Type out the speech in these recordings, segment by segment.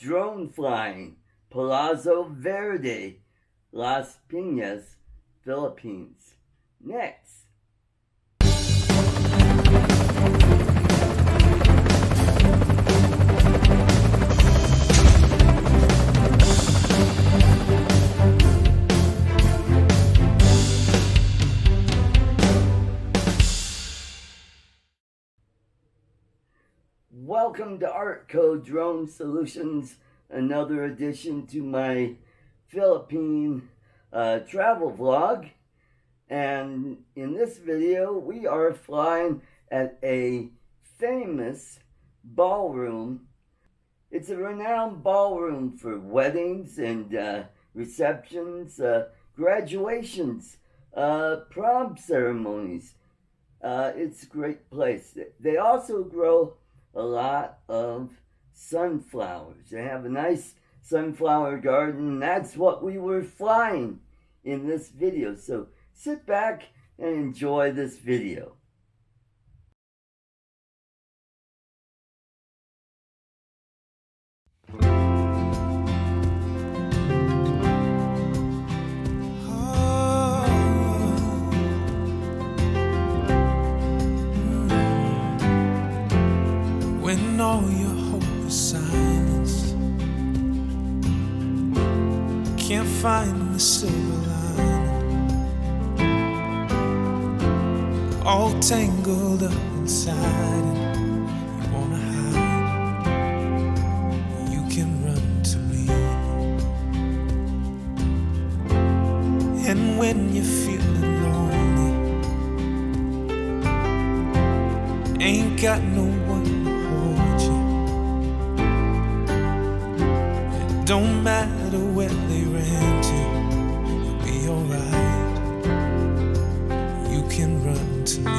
drone flying, Palazzo Verde, Las Pinas, Philippines. Next. Welcome to ArtCo Drone Solutions, another addition to my Philippine travel vlog. And in this video, we are flying at a famous ballroom. It's a renowned ballroom for weddings and receptions, graduations, prom ceremonies. It's a great place. They also grow a lot of sunflowers. They have a nice sunflower garden. That's what we were flying in this video. So sit back and enjoy this video. When all your hope is silenced, can't find the silver lining, all tangled up inside, and you wanna hide, you can run to me. And when you're feeling lonely, ain't got no one to hold you, it don't matter where they ran to, you'll be alright, you can run to me.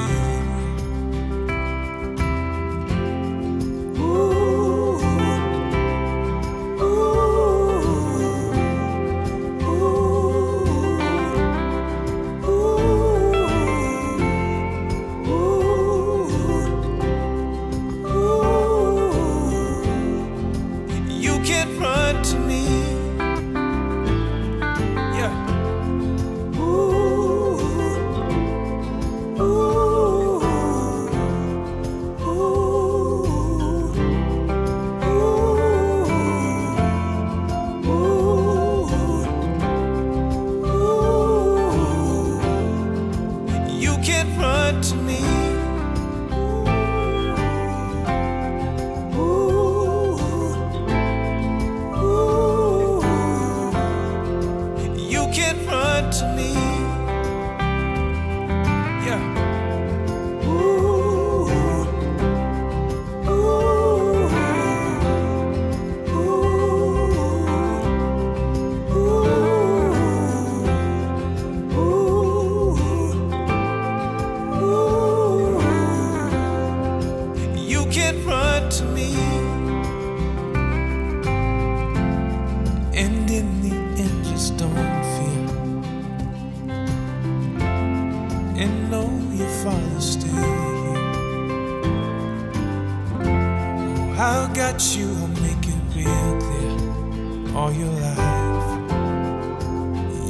I got you, I'll make it real clear. All your life,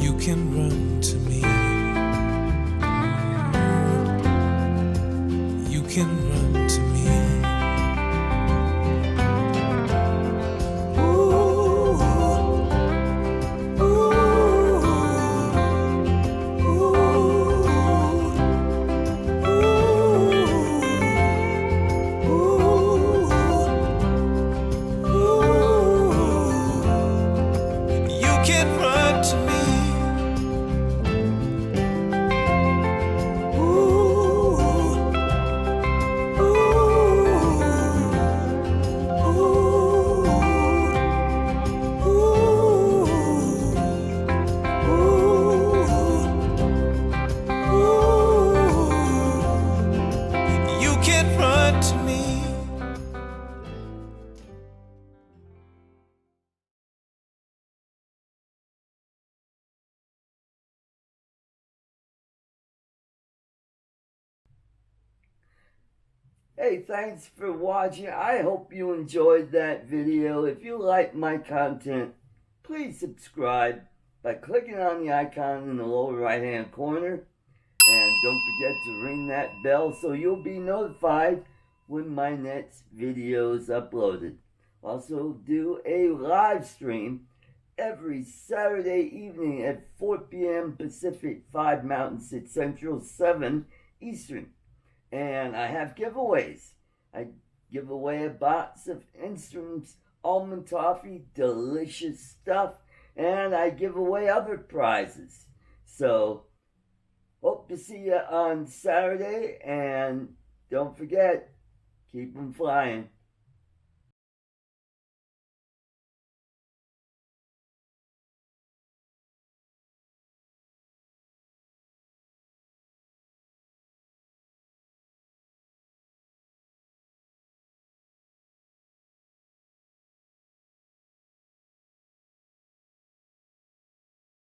you can run to me. You can run to me. Hey, thanks for watching. I hope you enjoyed that video. If you like my content, please subscribe by clicking on the icon in the lower right hand corner. And don't forget to ring that bell so you'll be notified when my next video is uploaded. Also do a live stream every Saturday evening at 4 p.m. Pacific, 5 Mountain, 6 Central, 7 Eastern. And I have giveaways. I give away a box of Instam's almond toffee, delicious stuff, and I give away other prizes. So, hope to see you on Saturday, and don't forget, keep them flying.